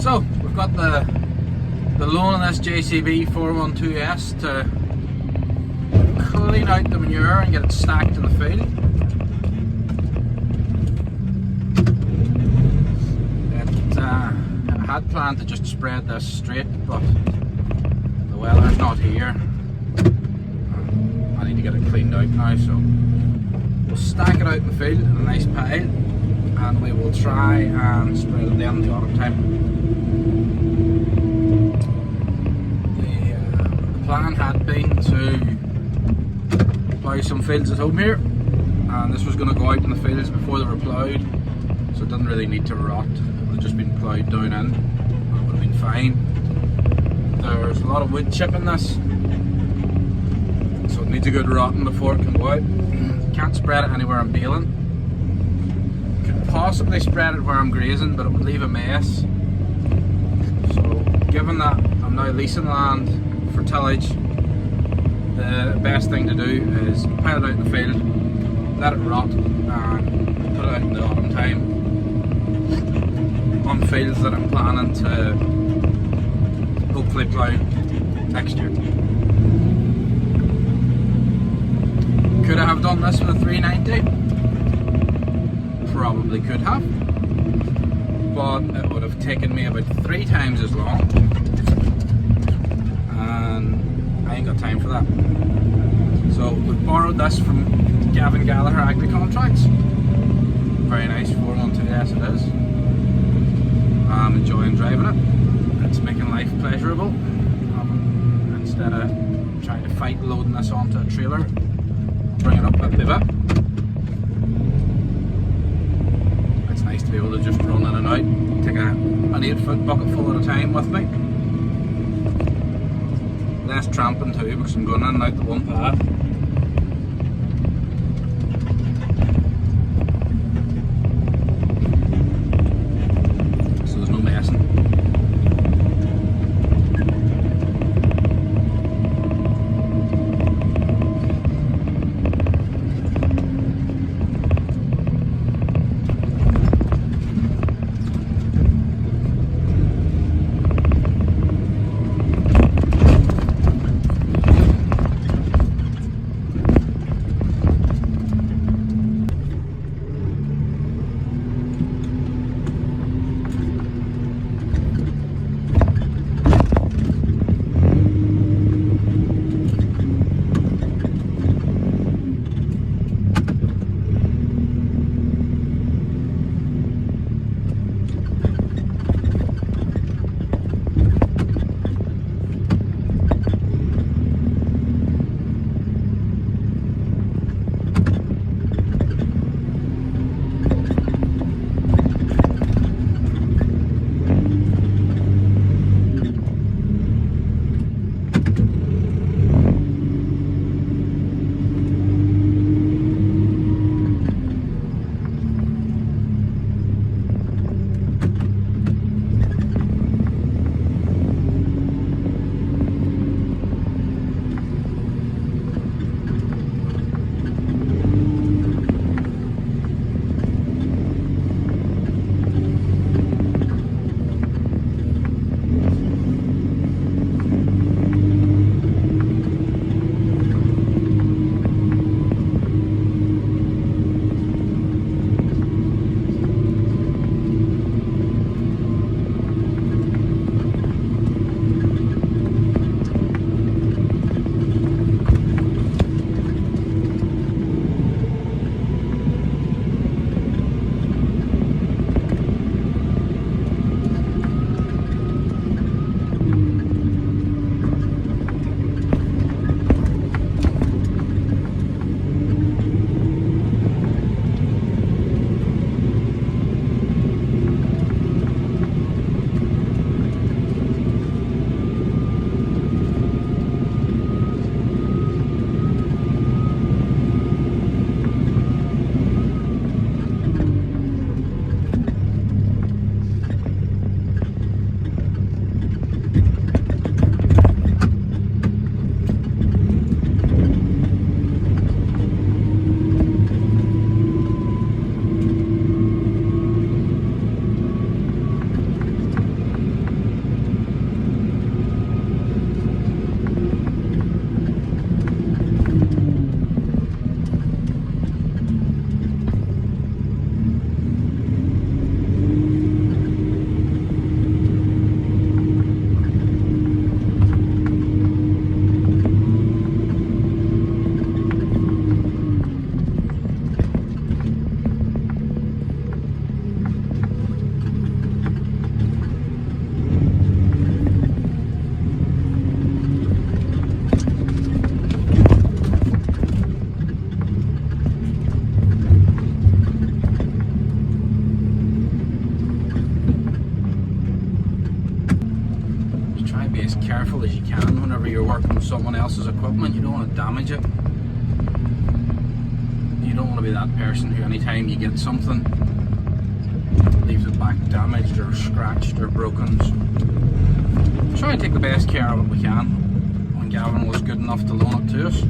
So we've got the loan on this JCB 412S to clean out the manure and get it stacked in the field. I had planned to just spread this straight, but the weather's not here. I need to get it cleaned out now, so we'll stack it out in the field in a nice pile and we will try and spread it then in the autumn time. The plan had been to plough some fields at home here, and this was going to go out in the fields before they were ploughed, so it didn't really need to rot. It would have just been ploughed down in, and it would have been fine. There's a lot of wood chip in this, so it needs a good rotting before it can go out. Can't spread it anywhere I'm baling. Could possibly spread it where I'm grazing, but it would leave a mess. So given that I'm now leasing land for tillage, the best thing to do is pile it out in the field, let it rot, and put it out in the autumn time on fields that I'm planning to hopefully plough next year. Could I have done this with a 390? Probably could have, but it would have taken me about 3 times as long, and I ain't got time for that. So we've borrowed this from Gavin Gallagher Agri Contracts. Very nice 412S it is. I'm enjoying driving it. It's making life pleasurable. Instead of trying to fight loading this onto a trailer, bring it up a bit. It's nice to be able to just run in and out. Take an 8-foot bucket full at a time with me. Less tramping too, because I'm going in and out the one path. So there's no messing. be as careful as you can whenever you're working with someone else's equipment. You don't want to damage it. You don't want to be that person who anytime you get something leaves it back damaged or scratched or broken. So try and take the best care of it we can. When Gavin was good enough to loan it to us.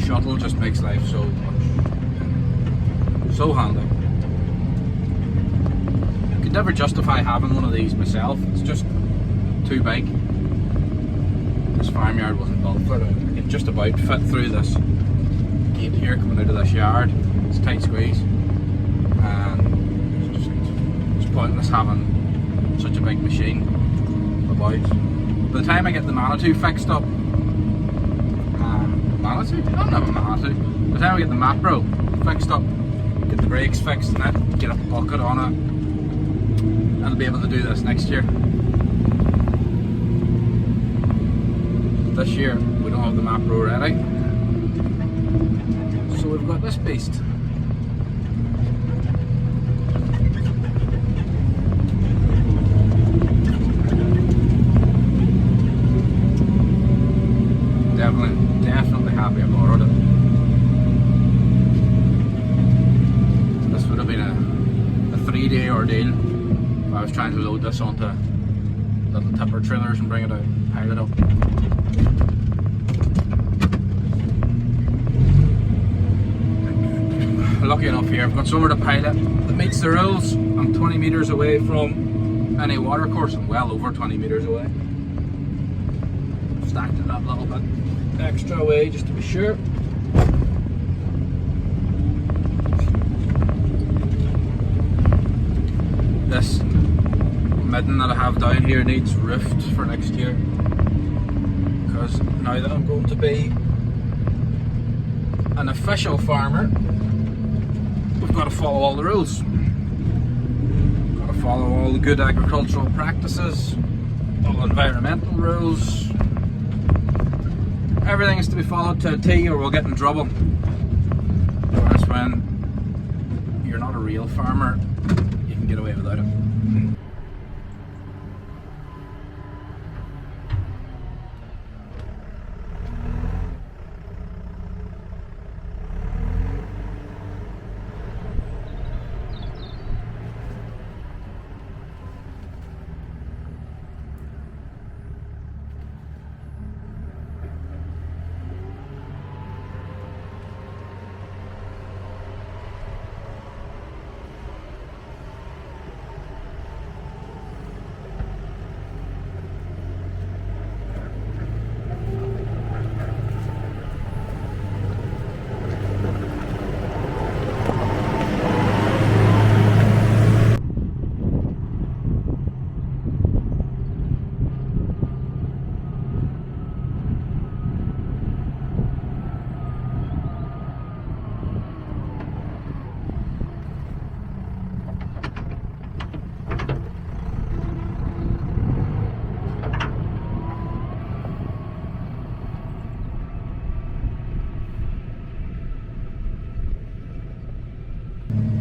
Shuttle just makes life so handy. I could never justify having one of these myself. It's just too big. This farmyard wasn't built for it. I can just about fit through this gate here coming out of this yard. It's a tight squeeze, and it's pointless having such a big machine about. By the time I get the Manitou fixed up, Manitou? I don't have a Manitou. By the time I get the Macro fixed up, get the brakes fixed and that, get a bucket on it, I'll be able to do this next year. This year we don't have the Macro ready, so we've got this beast. Definitely happy I borrowed it. This would have been a 3-day ordeal if I was trying to load this onto little tipper trailers and bring it out, pile it up. Lucky enough here, I've got somewhere to pile it that meets the rules. I'm 20 metres away from any water course. I'm well over 20 metres away. Stacked it up a little bit extra away just to be sure. This midden that I have down here needs roofed for next year, because now that I'm going to be an official farmer, we've got to follow all the rules. We've got to follow all the good agricultural practices, all environmental rules. Everything is to be followed to a T or we'll get in trouble. Whereas when you're not a real farmer, you can get away without it.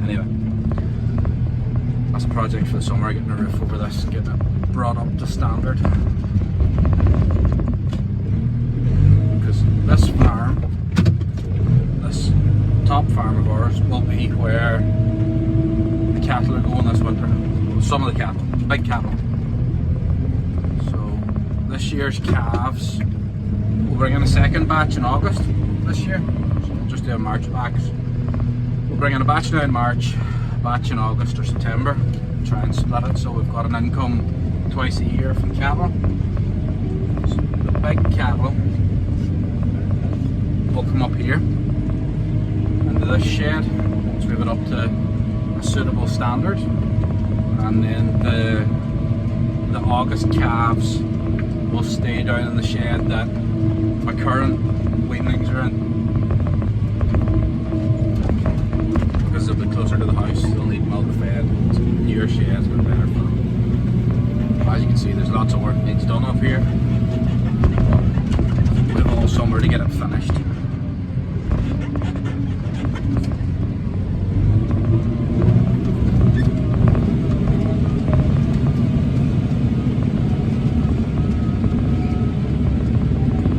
Anyway, that's a project for the summer, getting a roof over this and getting it brought up to standard. Because this farm, this top farm of ours, will be where the cattle are going this winter. Well, some of the cattle, big cattle. So this year's calves, we'll bring in a second batch in August this year. So we'll just do a March batch. We'll bring in a batch now in March, a batch in August or September, try and split it so we've got an income twice a year from cattle. So the big cattle will come up here into this shed once we have it up to a suitable standard, and then the August calves will stay down in the shed that my current weanlings are in. Because they'll be closer to the house, they'll need milk fed. So newer sheds are better for them. As you can see, there's lots of work needs done up here. We have all summer to get it finished.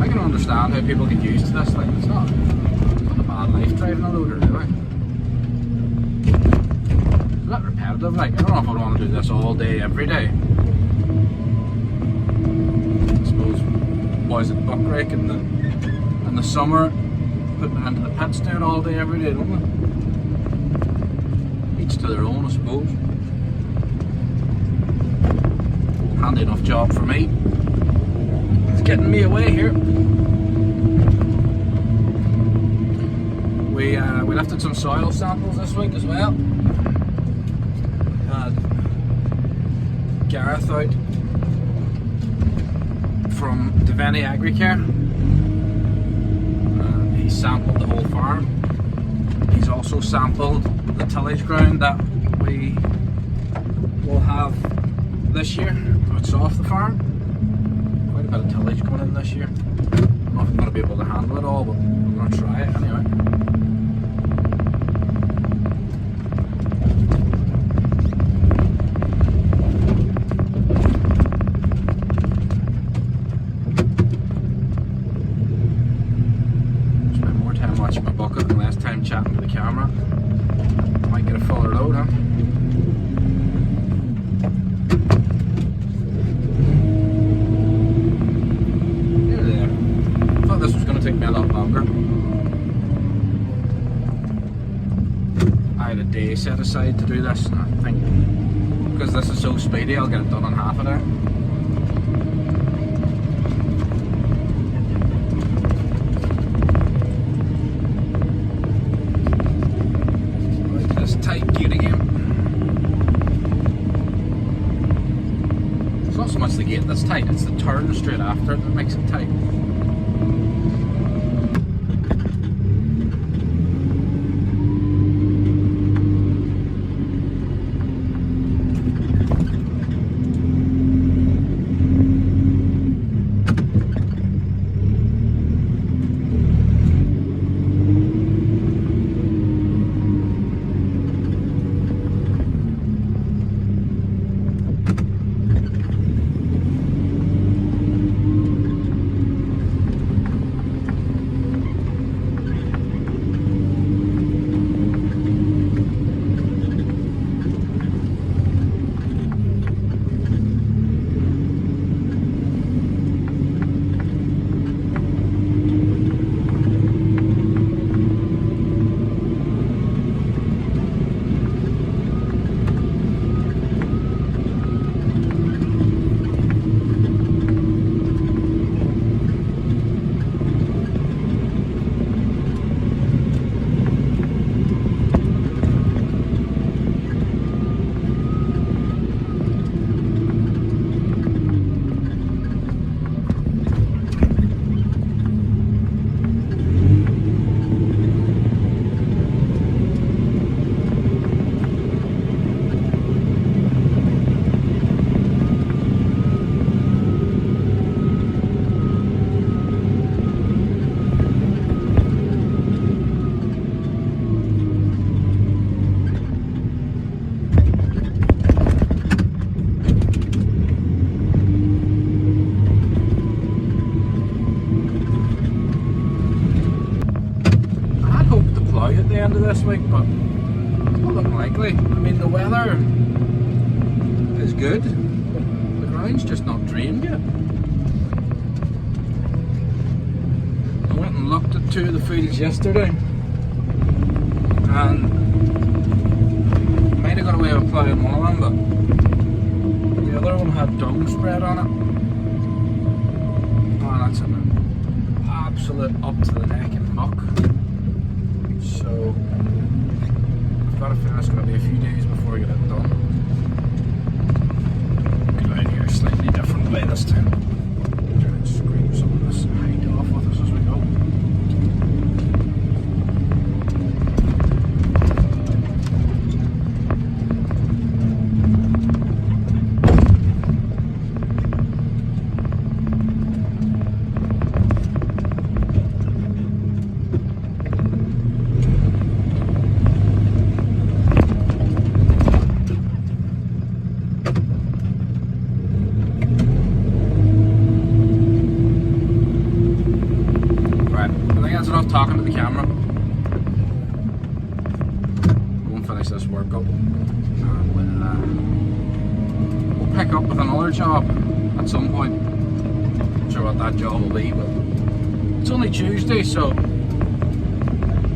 I can understand how people get used to this. Like, it's not a bad life driving a loader, really. It's a bit repetitive. Like, I don't know if I'd want to do this all day, every day. Boys at buck rake in the summer, putting it into the pits, doing it all day every day, don't they? Each to their own, I suppose. Handy enough job for me. It's getting me away here. We lifted some soil samples this week as well. Had Gareth out from Deveni Agricare. He sampled the whole farm. He's also sampled the tillage ground that we will have this year. It's off the farm. Quite a bit of tillage going in this year. I don't know if I'm going to be able to handle it all, but I'm going to try it anyway. Chatting to the camera. Might get a fuller load, huh? Nearly there. I thought this was going to take me a lot longer. I had a day set aside to do this, and I think because this is so speedy, I'll get it done in half a day. Tight gate again. It's not so much the gate that's tight, it's the turn straight after it that makes it tight. At the end of this week, but it's not looking likely. I mean, the weather is good, the ground's just not drained yet. I went and looked at two of the fields yesterday, and I might have got away with ploughing one of them, but the other one had dung spread on it. Oh, that's an absolute up to the neck in muck. So I've got a feeling it's going to be a few days before I get it done. Get out here a slightly different way this time. Try and scrape some of this height off with us as we go. this work up, and we'll pick up with another job at some point. Not sure what that job will be, but it's only Tuesday, so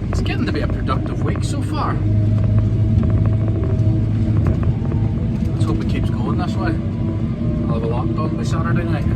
it's getting to be a productive week so far. Let's hope it keeps going this way. I'll have a lot done by Saturday night.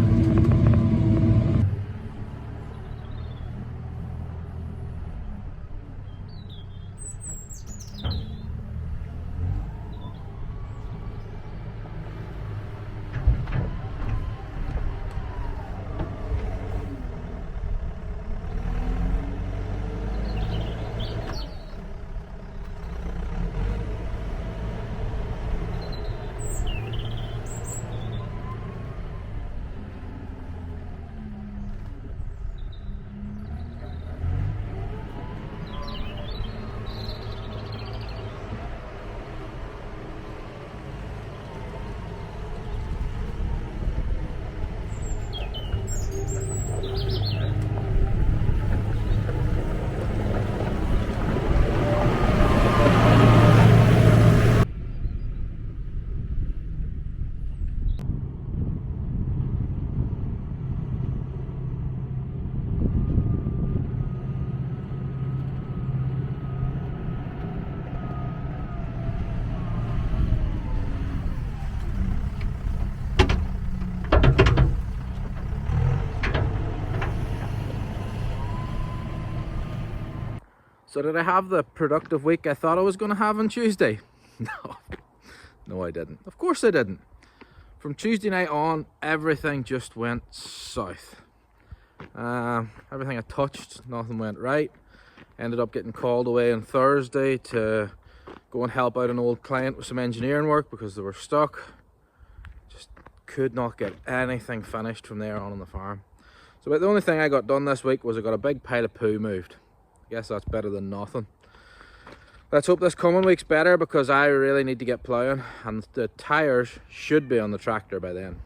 So did I have the productive week I thought I was going to have on Tuesday? No, I didn't. Of course I didn't. From Tuesday night on, everything just went south. Everything I touched, nothing went right. Ended up getting called away on Thursday to go and help out an old client with some engineering work because they were stuck. Just could not get anything finished from there on the farm. So about the only thing I got done this week was I got a big pile of poo moved. I guess that's better than nothing. Let's hope this coming week's better because I really need to get ploughing and the tyres should be on the tractor by then.